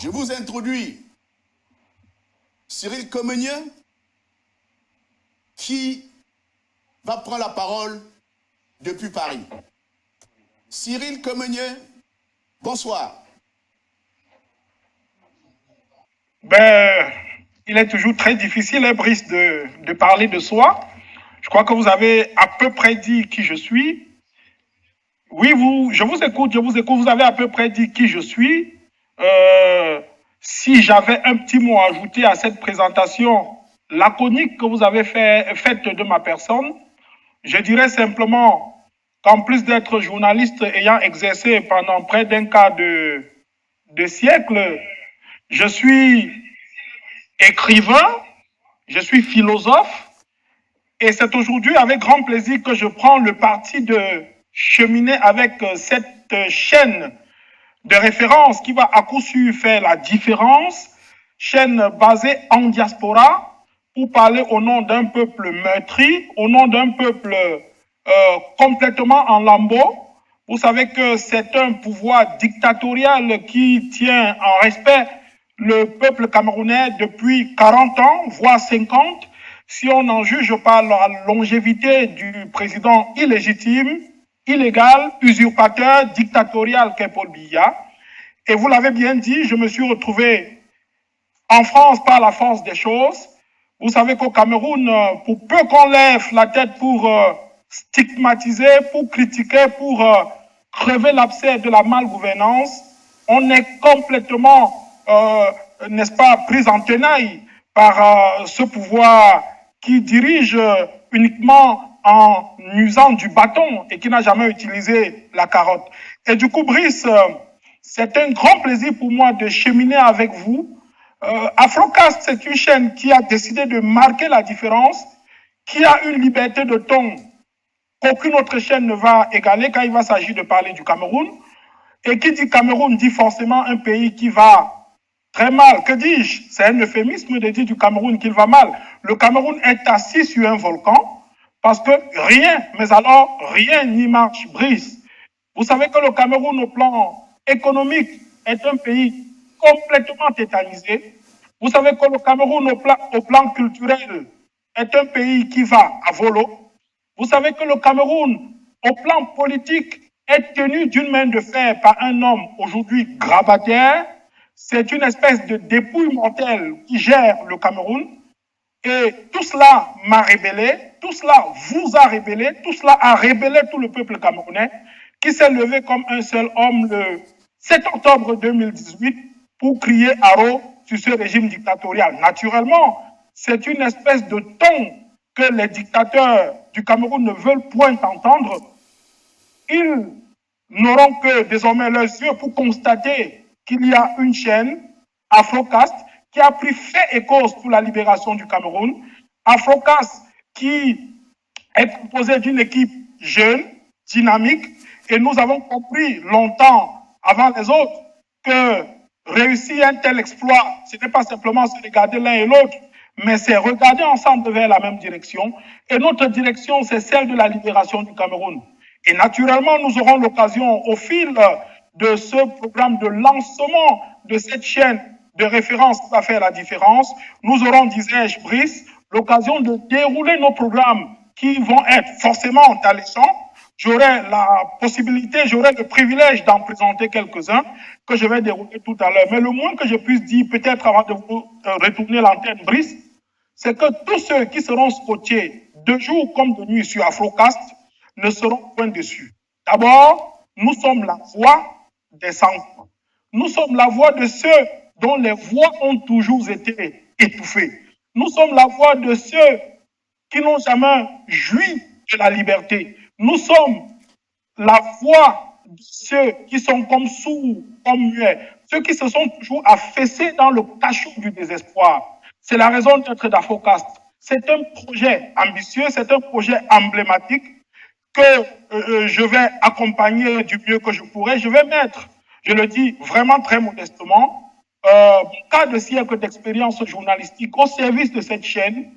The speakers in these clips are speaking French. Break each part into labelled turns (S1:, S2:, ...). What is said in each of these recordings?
S1: Je vous introduis Cyril Comenien, qui va prendre la parole depuis Paris. Cyril Comenien, bonsoir.
S2: Il est toujours très difficile, hein, Brice, de parler de soi. Je crois que vous avez à peu près dit qui je suis. Oui, je vous écoute, vous avez à peu près dit qui je suis. Si j'avais un petit mot à ajouter à cette présentation laconique que vous avez faite de ma personne, je dirais simplement qu'en plus d'être journaliste ayant exercé pendant près d'un quart de siècle, je suis écrivain, je suis philosophe, et c'est aujourd'hui avec grand plaisir que je prends le parti de cheminer avec cette chaîne de référence qui va à coup sûr faire la différence, chaîne basée en diaspora, pour parler au nom d'un peuple meurtri, au nom d'un peuple complètement en lambeaux. Vous savez que c'est un pouvoir dictatorial qui tient en respect le peuple camerounais depuis 40 ans, voire 50, si on en juge par la longévité du président illégitime, illégal, usurpateur, dictatorial qu'est Paul Biya. Et vous l'avez bien dit, je me suis retrouvé en France par la force des choses. Vous savez qu'au Cameroun, pour peu qu'on lève la tête pour stigmatiser, pour critiquer, pour crever l'abcès de la malgouvernance, on est complètement, n'est-ce pas, pris en tenaille par ce pouvoir qui dirige uniquement en usant du bâton et qui n'a jamais utilisé la carotte. Et du coup, Brice, c'est un grand plaisir pour moi de cheminer avec vous. Afrocast, c'est une chaîne qui a décidé de marquer la différence, qui a une liberté de ton qu'aucune autre chaîne ne va égaler quand il va s'agir de parler du Cameroun. Et qui dit Cameroun dit forcément un pays qui va très mal. Que dis-je? C'est un euphémisme de dire du Cameroun qu'il va mal. Le Cameroun est assis sur un volcan parce que rien, mais alors rien n'y marche, Brice. Vous savez que le Cameroun au plan économique est un pays complètement tétanisé. Vous savez que le Cameroun au plan culturel est un pays qui va à volo. Vous savez que le Cameroun au plan politique est tenu d'une main de fer par un homme aujourd'hui grabataire. C'est une espèce de dépouille mortelle qui gère le Cameroun. Et tout cela m'a rébellé, tout cela vous a rébellé, tout cela a rébellé tout le peuple camerounais qui s'est levé comme un seul homme le 7 octobre 2018 pour crier haro sur ce régime dictatorial. Naturellement, c'est une espèce de ton que les dictateurs du Cameroun ne veulent point entendre. Ils n'auront que désormais leurs yeux pour constater qu'il y a une chaîne, Afrocast, qui a pris fait et cause pour la libération du Cameroun. Afrocast qui est composé d'une équipe jeune, dynamique, et nous avons compris longtemps avant les autres que réussir un tel exploit, ce n'est pas simplement se regarder l'un et l'autre, mais c'est regarder ensemble vers la même direction. Et notre direction, c'est celle de la libération du Cameroun. Et naturellement, nous aurons l'occasion, au fil de ce programme de lancement de cette chaîne de référence qui va faire la différence, nous aurons, disais-je, Brice, l'occasion de dérouler nos programmes qui vont être forcément alléchants. J'aurai la possibilité, j'aurai le privilège d'en présenter quelques-uns que je vais dérouler tout à l'heure. Mais le moins que je puisse dire, peut-être avant de vous retourner l'antenne, Brice, c'est que tous ceux qui seront scotchés de jour comme de nuit sur Afrocast ne seront point déçus. D'abord, nous sommes la voix des sans-voix. Nous sommes la voix de ceux dont les voix ont toujours été étouffées. Nous sommes la voix de ceux qui n'ont jamais joui de la liberté. Nous sommes la voix de ceux qui sont comme sourds, comme muets, ceux qui se sont toujours affaissés dans le cachot du désespoir. C'est la raison d'être d'Afrocast. C'est un projet ambitieux, c'est un projet emblématique que je vais accompagner du mieux que je pourrai. Je vais mettre, je le dis vraiment très modestement, mon quart de siècle d'expérience journalistique au service de cette chaîne,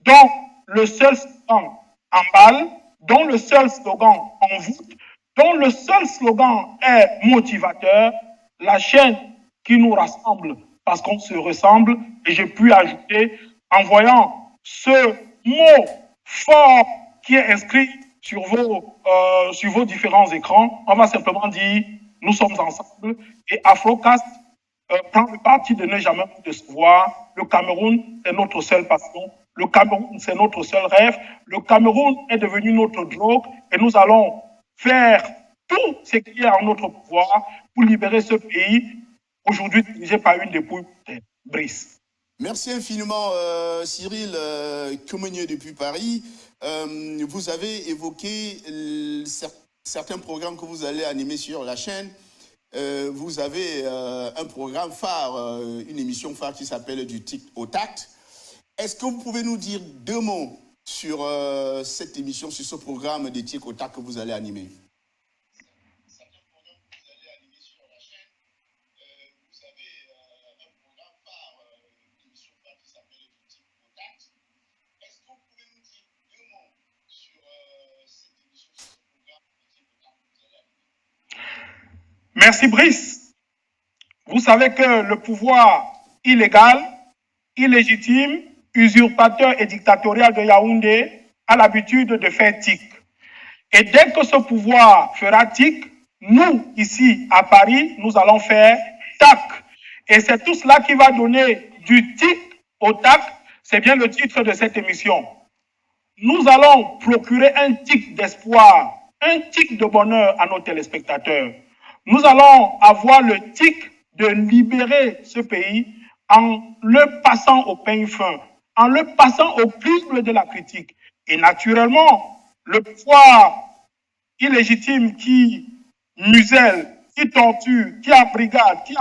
S2: dont le seul slogan emballe, dont le seul slogan envoûte, dont le seul slogan est motivateur. La chaîne qui nous rassemble parce qu'on se ressemble. Et j'ai pu ajouter, en voyant ce mot fort qui est inscrit sur vos différents écrans, on va simplement dire, nous sommes ensemble. Et Afrocast prend le parti de ne jamais nous décevoir. Le Cameroun, c'est notre seule passion. Le Cameroun, c'est notre seul rêve. Le Cameroun est devenu notre drogue et nous allons faire tout ce qui est en notre pouvoir pour libérer ce pays, aujourd'hui dirigé par une dépouille, Brice.
S1: Merci infiniment, Cyril Comenier depuis Paris. Vous avez évoqué certains programmes que vous allez animer sur la chaîne. Vous avez un programme phare, une émission phare qui s'appelle Du Tic au Tact. Est-ce que vous pouvez nous dire 2 mots sur cette émission, sur ce programme des Tic au Tact que vous allez animer?
S2: Merci Brice. Vous savez que le pouvoir illégal, illégitime, usurpateur et dictatorial de Yaoundé a l'habitude de faire tic. Et dès que ce pouvoir fera tic, nous, ici à Paris, nous allons faire tac. Et c'est tout cela qui va donner du tic au tac. C'est bien le titre de cette émission. Nous allons procurer un tic d'espoir, un tic de bonheur à nos téléspectateurs. Nous allons avoir le tic de libérer ce pays en le passant au peigne fin, en le passant au crible de la critique. Et naturellement, le pouvoir illégitime qui muselle, qui torture, qui abrigade, qui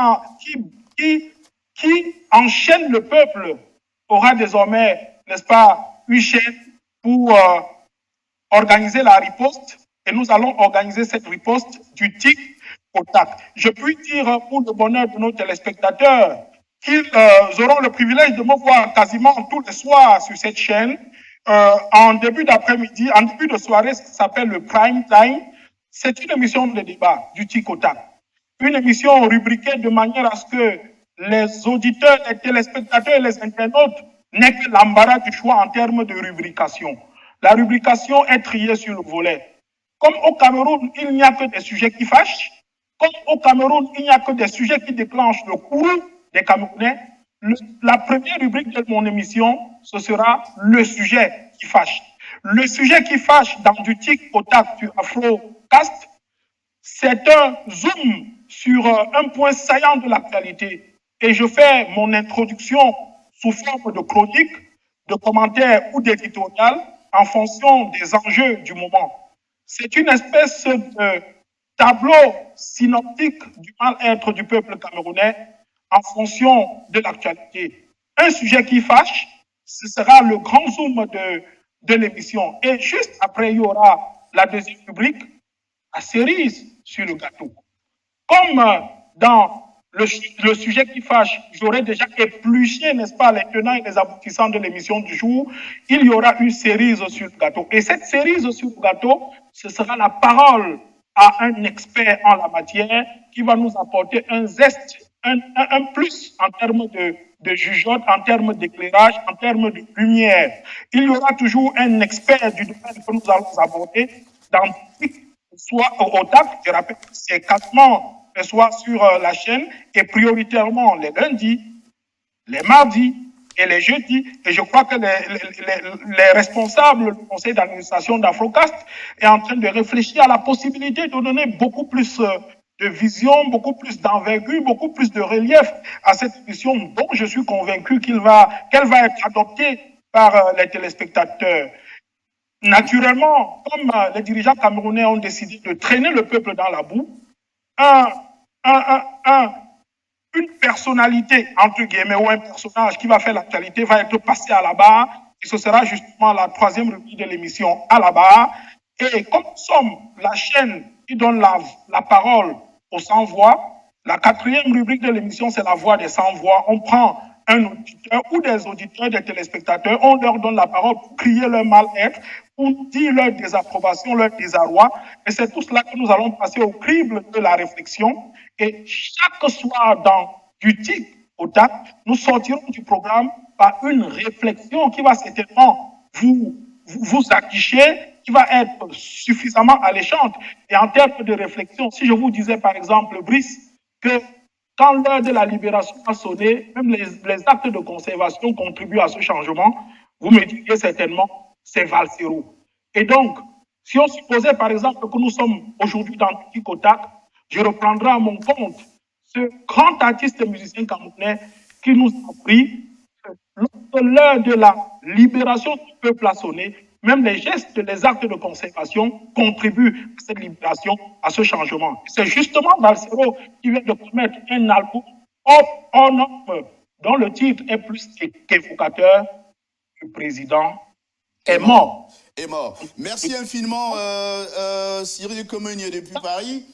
S2: enchaîne le peuple aura désormais, n'est-ce pas, une chaîne pour organiser la riposte. Et nous allons organiser cette riposte du tic au tac. Je puis dire pour le bonheur de nos téléspectateurs qu'ils auront le privilège de me voir quasiment tous les soirs sur cette chaîne. En début d'après-midi, en début de soirée, ça s'appelle le prime time. C'est une émission de débat du tic au tac. Une émission rubriquée de manière à ce que les auditeurs, les téléspectateurs et les internautes n'aient que l'embarras du choix en termes de rubrication. La rubrication est triée sur le volet. Comme au Cameroun, il n'y a que des sujets qui fâchent, comme au Cameroun, il n'y a que des sujets qui déclenchent le courroux des Camerounais, la première rubrique de mon émission, ce sera le sujet qui fâche. Le sujet qui fâche dans du tic au tac du Afrocast, c'est un zoom sur un point saillant de l'actualité. Et je fais mon introduction sous forme de chronique, de commentaires ou d'éditorial en fonction des enjeux du moment. C'est une espèce de tableau synoptique du mal-être du peuple camerounais en fonction de l'actualité. Un sujet qui fâche, ce sera le grand zoom de l'émission. Et juste après, il y aura la deuxième rubrique, la cerise sur le gâteau. Comme dans le sujet qui fâche, j'aurais déjà épluché, n'est-ce pas, les tenants et les aboutissants de l'émission du jour, il y aura une cerise sur le gâteau. Et cette cerise sur le gâteau, ce sera la parole à un expert en la matière qui va nous apporter un zeste, un plus en termes de jugeote, en termes d'éclairage, en termes de lumière. Il y aura toujours un expert du domaine que nous allons aborder dans soit au TAC, je rappelle que c'est 4 mois, soit sur la chaîne, et prioritairement les lundis, les mardis et les jeudis. Et je crois que les responsables du conseil d'administration d'Afrocast est en train de réfléchir à la possibilité de donner beaucoup plus de vision, beaucoup plus d'envergure, beaucoup plus de relief à cette émission dont je suis convaincu qu'elle va être adoptée par les téléspectateurs. Naturellement, comme les dirigeants camerounais ont décidé de traîner le peuple dans la boue, une personnalité, entre guillemets, ou un personnage qui va faire l'actualité va être passé à la barre, et ce sera justement la 3e rubrique de l'émission à la barre. Et comme nous sommes la chaîne qui donne la parole aux sans-voix, la 4e rubrique de l'émission, c'est la voix des sans-voix. On prend un auditeur ou des auditeurs, des téléspectateurs, on leur donne la parole pour crier leur mal-être, pour dire leur désapprobation, leur désarroi. Et c'est tout cela que nous allons passer au crible de la réflexion. Et chaque soir dans du tic au tac, nous sortirons du programme par une réflexion qui va certainement vous afficher, qui va être suffisamment alléchante. Et en termes de réflexion, si je vous disais par exemple, Brice, que quand l'heure de la libération a sonné, même les actes de conservation contribuent à ce changement, vous me diriez certainement, c'est Valsero. Et donc, si on supposait par exemple que nous sommes aujourd'hui dans Tikotak, je reprendrai à mon compte ce grand artiste musicien camerounais qui nous a pris, lorsque l'heure de la libération du peuple a sonné, même les gestes, les actes de conservation contribuent à cette libération, à ce changement. C'est justement Valsero qui vient de promettre un album en homme dont le titre est plus qu'évocateur. Le président est mort.
S1: Est mort. Merci infiniment, Cyril Comenier depuis Paris.